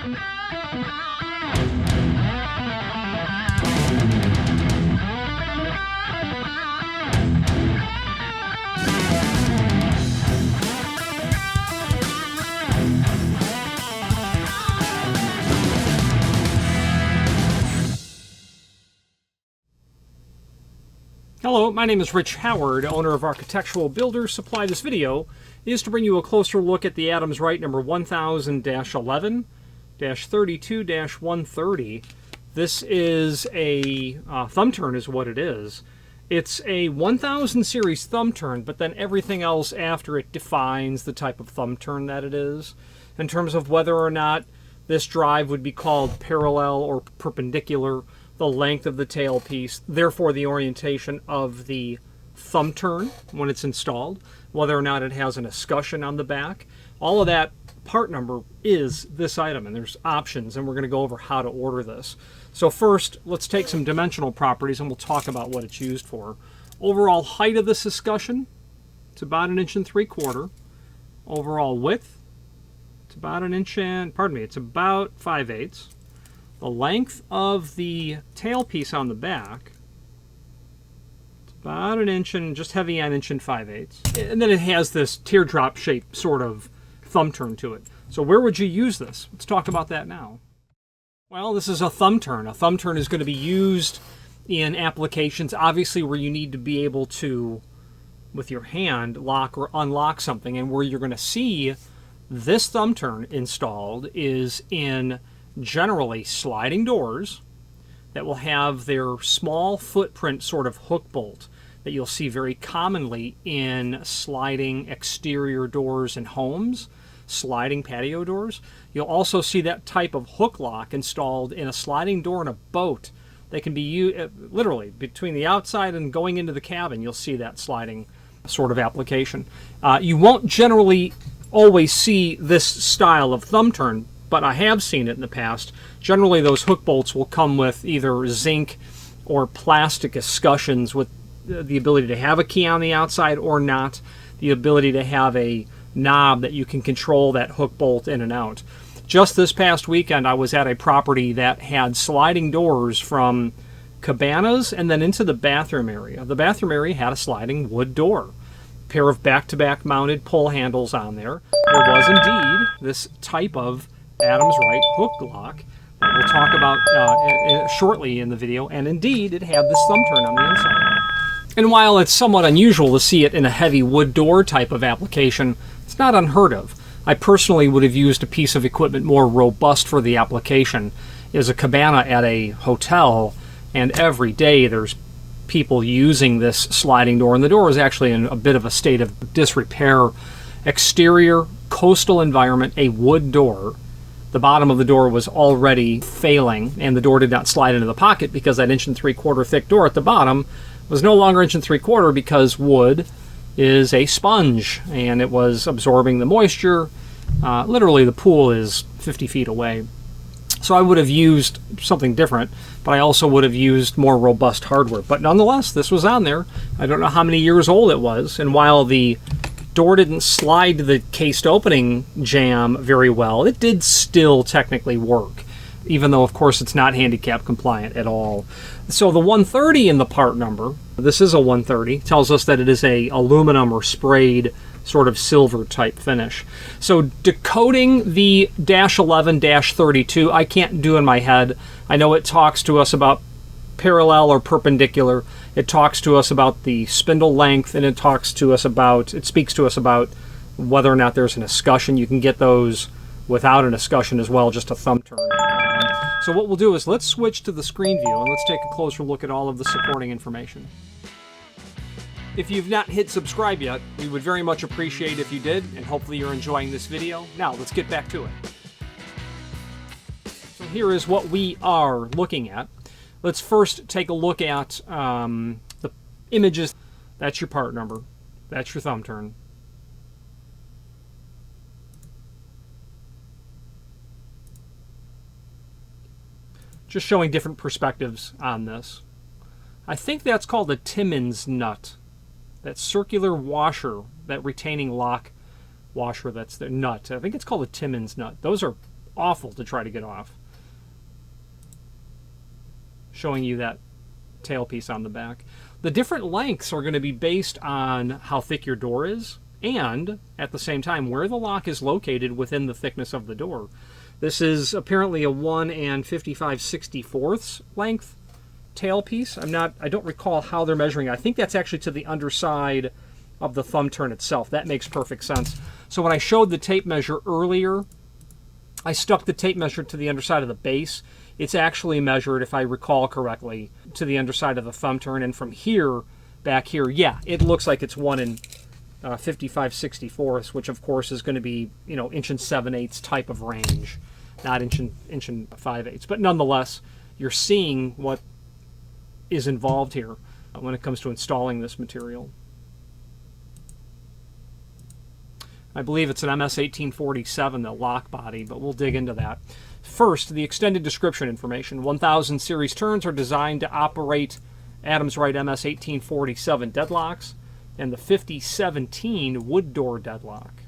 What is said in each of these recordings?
Hello, my name is Rich Howard, owner of Architectural Builders Supply. This video is to bring you a closer look at the Adams Rite number 1000-11-32-130. This is a thumb turn is what it is. It's a 1000 series thumb turn, but then everything else after it defines the type of thumb turn that it is. In terms of whether or not this drive would be called parallel or perpendicular, the length of the tailpiece, therefore the orientation of the thumb turn when it's installed, whether or not it has an escutcheon on the back. All of that part number is this item, and there's options, and we're going to go over how to order this. So first, let's take some dimensional properties, and we'll talk about what it's used for. Overall height of this escutcheon, it's about 1 3/4 inches. Overall width, it's about it's about 5/8. The length of the tailpiece on the back, it's about 1 inch and just heavy on 1 5/8. And then it has this teardrop shaped sort of thumb turn to it. So where would you use this? Let's talk about that now. Well, this is a thumb turn. A thumb turn is going to be used in applications, obviously, where you need to be able to, with your hand, lock or unlock something. And where you're going to see this thumb turn installed is in generally sliding doors that will have their small footprint sort of hook bolt that you'll see very commonly in sliding exterior doors in homes, sliding patio doors. You'll also see that type of hook lock installed in a sliding door in a boat that can be used literally between the outside and going into the cabin. You'll see that sliding sort of application. You won't generally always see this style of thumb turn, but I have seen it in the past. Generally, those hook bolts will come with either zinc or plastic escutcheons with the ability to have a key on the outside or not, the ability to have a knob that you can control that hook bolt in and out. Just this past weekend, I was at a property that had sliding doors from cabanas and then into the bathroom area. The bathroom area had a sliding wood door. A pair of back-to-back mounted pull handles on there. There was indeed this type of Adams Rite hook lock that we'll talk about shortly in the video, and indeed it had this thumb turn on the inside. And while it's somewhat unusual to see it in a heavy wood door type of application, it's not unheard of. I personally would have used a piece of equipment more robust for the application. Is a cabana at a hotel, and every day there's people using this sliding door, and the door is actually in a bit of a state of disrepair. Exterior, coastal environment, a wood door. The bottom of the door was already failing, and the door did not slide into the pocket because that 1 3/4 thick door at the bottom was no longer 1 3/4 because wood is a sponge, and it was absorbing the moisture. Literally, the pool is 50 feet away. So I would have used something different, but I also would have used more robust hardware. But nonetheless, this was on there. I don't know how many years old it was, and while the door didn't slide to the cased opening jamb very well, it did still technically work, even though of course it's not handicap compliant at all. So the 130 in the part number, this is a 130, tells us that it is a aluminum or sprayed sort of silver type finish. So decoding the -11-32, I can't do in my head. I know it talks to us about parallel or perpendicular. It talks to us about the spindle length, and it speaks to us about whether or not there's an escutcheon. You can get those without an escutcheon as well, just a thumb turn. So what we'll do is let's switch to the screen view and let's take a closer look at all of the supporting information. If you've not hit subscribe yet, we would very much appreciate if you did, and hopefully you're enjoying this video. Now let's get back to it. So here is what we are looking at. Let's first take a look at the images. That's your part number. That's your thumb turn. Just showing different perspectives on this. I think that's called a Timmins nut. That circular washer, that retaining lock washer, that's the nut. I think it's called a Timmins nut. Those are awful to try to get off. Showing you that tailpiece on the back. The different lengths are going to be based on how thick your door is and, at the same time, where the lock is located within the thickness of the door. This is apparently a 1 55/64 length tailpiece. I don't recall how they're measuring. I think that's actually to the underside of the thumb turn itself. That makes perfect sense. So when I showed the tape measure earlier, I stuck the tape measure to the underside of the base. It's actually measured, if I recall correctly, to the underside of the thumb turn. And from here, back here, yeah, it looks like it's 1 55/64, which of course is going to be, 1 7/8 type of range, not inch and 5/8. But nonetheless, you're seeing what is involved here when it comes to installing this material. I believe it's an MS 1847, the lock body, but we'll dig into that. First, the extended description information. 1000 series turns are designed to operate Adams Rite MS 1847 deadlocks and the 5017 wood door deadlock.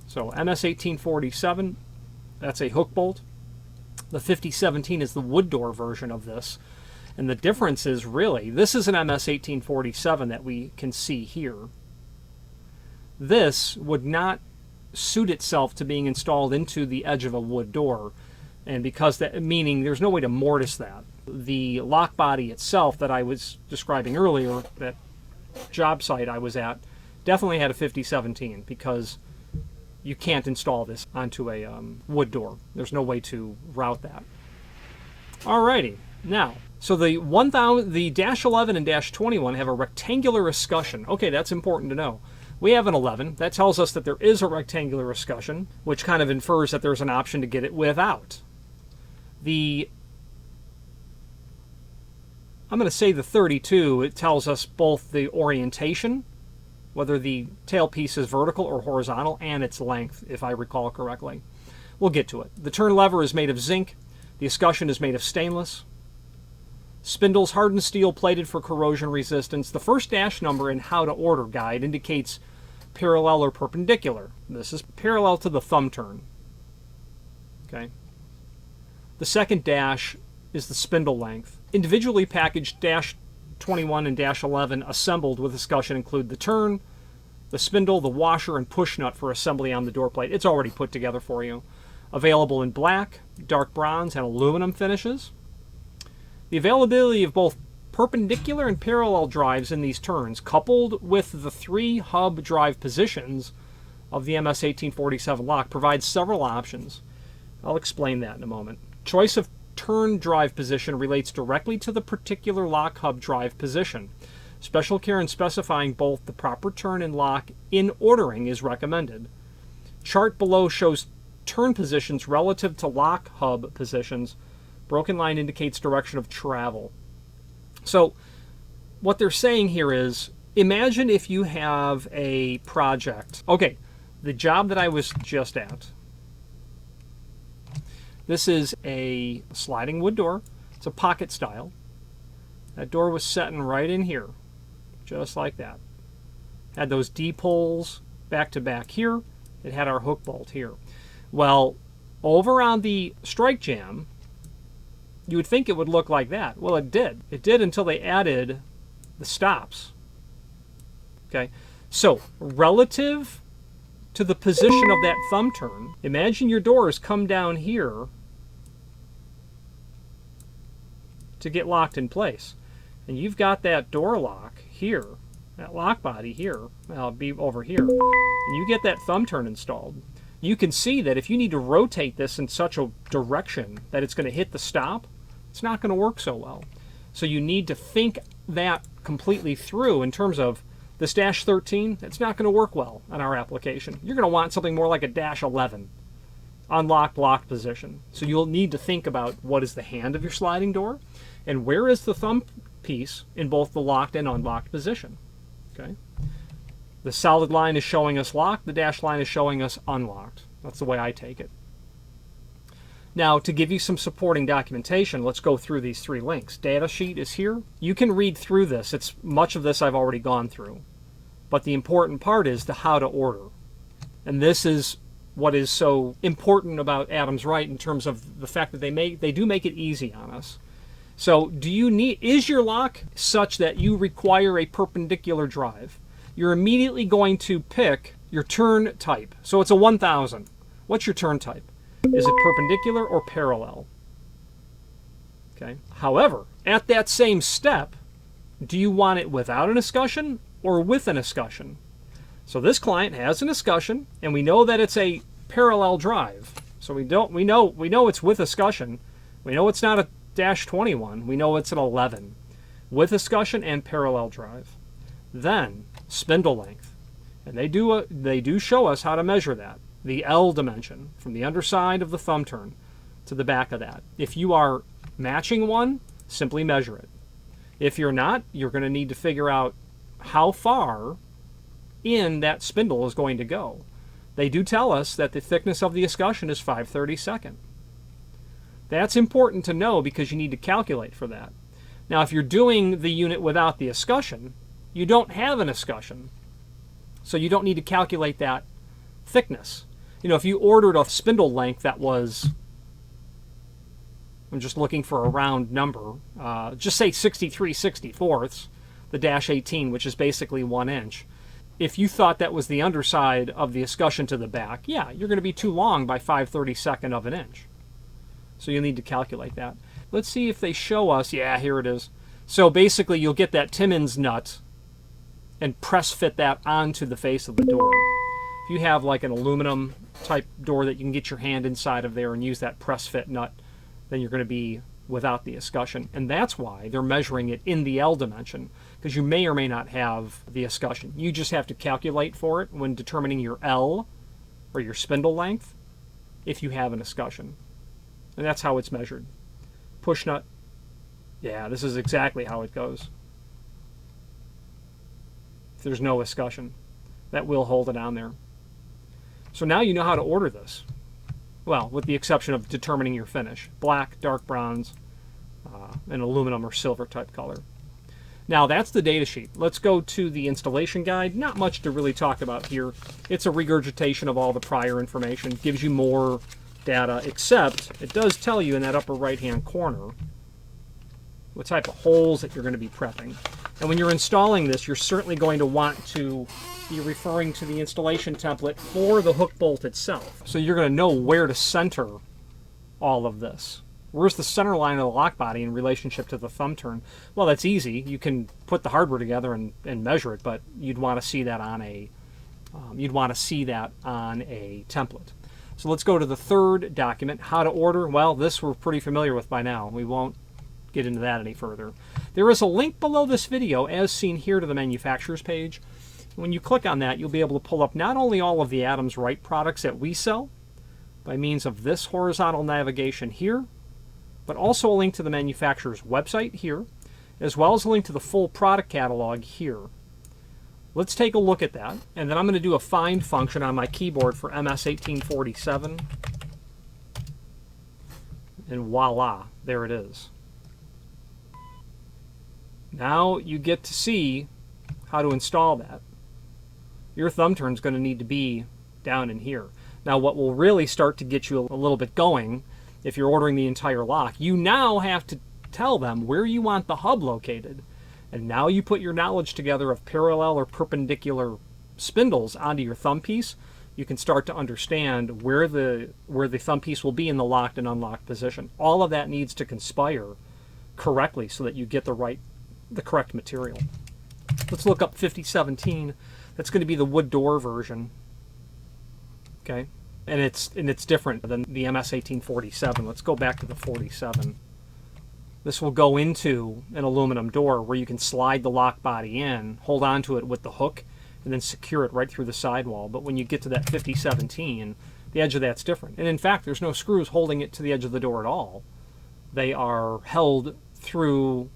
So MS 1847, that's a hook bolt. The 5017 is the wood door version of this. And the difference is really, this is an MS 1847 that we can see here. This would not suit itself to being installed into the edge of a wood door, and because that, meaning there's no way to mortise that. The lock body itself that I was describing earlier, that job site I was at, definitely had a 5017 because you can't install this onto a wood door. There's no way to route that. Alrighty, now, so the -11 and -21 have a rectangular escutcheon. Okay, that's important to know. We have an 11. That tells us that there is a rectangular escutcheon, which kind of infers that there's an option to get it without. I'm going to say the 32, it tells us both the orientation, whether the tailpiece is vertical or horizontal, and its length, if I recall correctly. We'll get to it. The turn lever is made of zinc. The escutcheon is made of stainless. Spindles hardened steel plated for corrosion resistance. The first dash number in how to order guide indicates parallel or perpendicular. This is parallel to the thumb turn. Okay. The second dash is the spindle length. Individually packaged dash 21 and dash 11 assembled with escutcheon include the turn, the spindle, the washer, and push nut for assembly on the door plate. It's already put together for you. Available in black, dark bronze, and aluminum finishes. The availability of both perpendicular and parallel drives in these turns, coupled with the 3 hub drive positions of the MS 1847 lock, provides several options. I'll explain that in a moment. Choice of turn drive position relates directly to the particular lock hub drive position. Special care in specifying both the proper turn and lock in ordering is recommended. Chart below shows turn positions relative to lock hub positions. Broken line indicates direction of travel. So what they're saying here is, imagine if you have a project. Okay, the job that I was just at. This is a sliding wood door. It's a pocket style. That door was setting right in here, just like that. Had those D-poles back to back here. It had our hook bolt here. Well, over on the strike jam, you would think it would look like that. Well, it did. It did until they added the stops. Okay, so relative to the position of that thumb turn, imagine your doors come down here to get locked in place. And you've got that door lock here, that lock body here, well, it'll be over here, and you get that thumb turn installed. You can see that if you need to rotate this in such a direction that it's going to hit the stop, it's not going to work so well. So you need to think that completely through in terms of this dash 13, it's not going to work well on our application. You're going to want something more like a dash 11, unlocked, locked position. So you'll need to think about what is the hand of your sliding door and where is the thumb piece in both the locked and unlocked position. Okay. The solid line is showing us locked, the dashed line is showing us unlocked. That's the way I take it. Now, to give you some supporting documentation, let's go through these 3 links. Data sheet is here. You can read through this. Much of this I've already gone through. But the important part is the how to order. And this is what is so important about Adams Rite in terms of the fact that they do make it easy on us. So is your lock such that you require a perpendicular drive? You're immediately going to pick your turn type. So it's a 1000. What's your turn type? Is it perpendicular or parallel? Okay. However, at that same step, do you want it without an escutcheon or with an escutcheon? So this client has an escutcheon, and we know that it's a parallel drive. So we know it's with escutcheon. We know it's not a -21. We know it's an 11 with escutcheon and parallel drive. Then spindle length, and they do show us how to measure that. The L dimension from the underside of the thumb turn to the back of that. If you are matching one, simply measure it. If you're not, you're going to need to figure out how far in that spindle is going to go. They do tell us that the thickness of the escutcheon is 5/32. That's important to know because you need to calculate for that. Now, if you're doing the unit without the escutcheon, you don't have an escutcheon, so you don't need to calculate that thickness. You know, if you ordered a spindle length that was, I'm just looking for a round number, just say 63/64, the -18, which is basically 1 inch. If you thought that was the underside of the escutcheon to the back, yeah, you're going to be too long by 5/32 of an inch. So you'll need to calculate that. Let's see if they show us. Yeah, here it is. So basically you'll get that Timmins nut and press fit that onto the face of the door. If you have like an aluminum type door that you can get your hand inside of there and use that press fit nut, then you're going to be without the escutcheon. And that's why they're measuring it in the L dimension, because you may or may not have the escutcheon. You just have to calculate for it when determining your L or your spindle length if you have an escutcheon. And that's how it's measured. Push nut. Yeah, this is exactly how it goes. If there's no escutcheon, that will hold it on there. So now you know how to order this. Well, with the exception of determining your finish. Black, dark bronze, an aluminum or silver type color. Now that's the data sheet. Let's go to the installation guide. Not much to really talk about here. It's a regurgitation of all the prior information. Gives you more data, except it does tell you in that upper right hand corner what type of holes that you're going to be prepping. And when you're installing this, you're certainly going to want to be referring to the installation template for the hook bolt itself. So you're going to know where to center all of this. Where's the center line of the lock body in relationship to the thumb turn? Well, that's easy. You can put the hardware together and measure it, but you'd want to see that on a template. So let's go to the third document, how to order. Well, this we're pretty familiar with by now. We won't get into that any further. There is a link below this video, as seen here, to the manufacturer's page. When you click on that, you'll be able to pull up not only all of the Adams Rite products that we sell by means of this horizontal navigation here, but also a link to the manufacturer's website here, as well as a link to the full product catalog here. Let's take a look at that, and then I'm going to do a find function on my keyboard for MS-1847, and voila, there it is. Now you get to see how to install that. Your thumb turn is going to need to be down in here. Now what will really start to get you a little bit going, if you're ordering the entire lock, you now have to tell them where you want the hub located. And now you put your knowledge together of parallel or perpendicular spindles onto your thumb piece, you can start to understand where the thumb piece will be in the locked and unlocked position. All of that needs to conspire correctly so that you get the correct material. Let's look up 5017. That's going to be the wood door version. Okay, and it's different than the MS-1847. Let's go back to the 47. This will go into an aluminum door where you can slide the lock body in, hold on to it with the hook, and then secure it right through the sidewall. But when you get to that 5017, the edge of that's different. And in fact, there's no screws holding it to the edge of the door at all. They are held to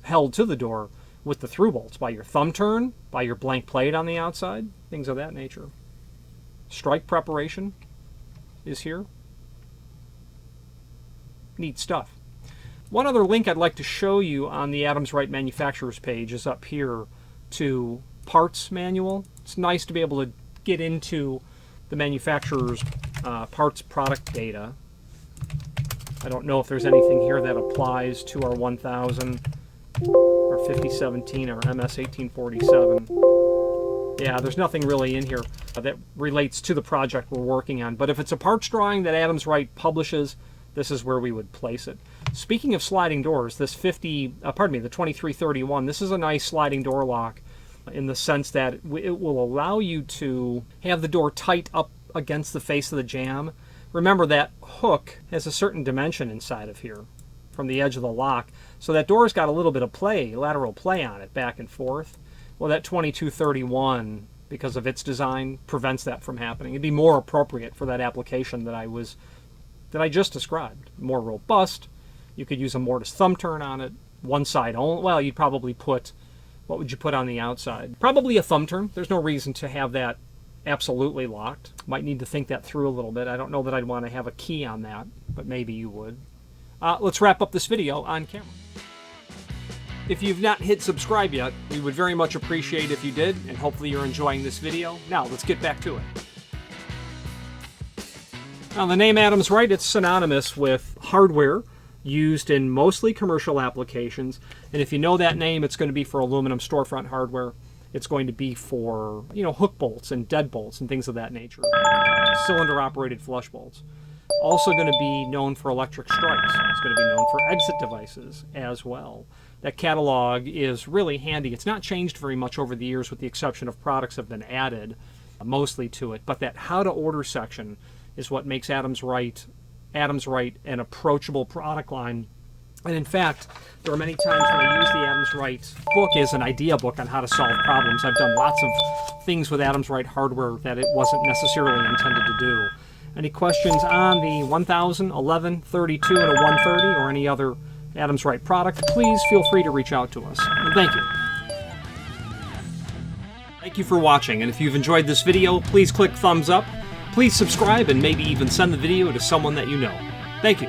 the door with the through bolts by your thumb turn, by your blank plate on the outside, things of that nature. Strike preparation is here. Neat stuff. One other link I'd like to show you on the Adams Rite manufacturer's page is up here to parts manual. It's nice to be able to get into the manufacturer's parts product data. I don't know if there's anything here that applies to our 1000, our 5017, our MS 1847. Yeah, there's nothing really in here that relates to the project we're working on. But if it's a parts drawing that Adams Rite publishes, this is where we would place it. Speaking of sliding doors, this the 2331, this is a nice sliding door lock in the sense that it will allow you to have the door tight up against the face of the jamb. Remember that hook has a certain dimension inside of here from the edge of the lock, so that door's got a little bit of play, lateral play on it, back and forth. Well, that 2231, because of its design, prevents that from happening. It'd be more appropriate for that application that I just described. More robust. You could use a mortise thumb turn on it. One side only. Well, you'd probably put, what would you put on the outside? Probably a thumb turn. There's no reason to have that absolutely locked. Might need to think that through a little bit. I don't know that I'd want to have a key on that, but maybe you would. Let's wrap up this video on camera. If you've not hit subscribe yet, we would very much appreciate if you did, and hopefully you're enjoying this video. Now, let's get back to it. Now, the name Adams Rite, it's synonymous with hardware used in mostly commercial applications, and if you know that name, it's going to be for aluminum storefront hardware. It's going to be for, hook bolts and deadbolts and things of that nature. Cylinder-operated flush bolts. Also going to be known for electric strikes. It's going to be known for exit devices as well. That catalog is really handy. It's not changed very much over the years with the exception of products have been added mostly to it. But that how to order section is what makes Adams Rite an approachable product line. And in fact, there are many times when I use the Adams Rite book as an idea book on how to solve problems. I've done lots of things with Adams Rite hardware that it wasn't necessarily intended to do. Any questions on the 1000, 11, 32, and a 130, or any other Adams Rite product, please feel free to reach out to us. And thank you. Thank you for watching, and if you've enjoyed this video, please click thumbs up, please subscribe, and maybe even send the video to someone that you know. Thank you.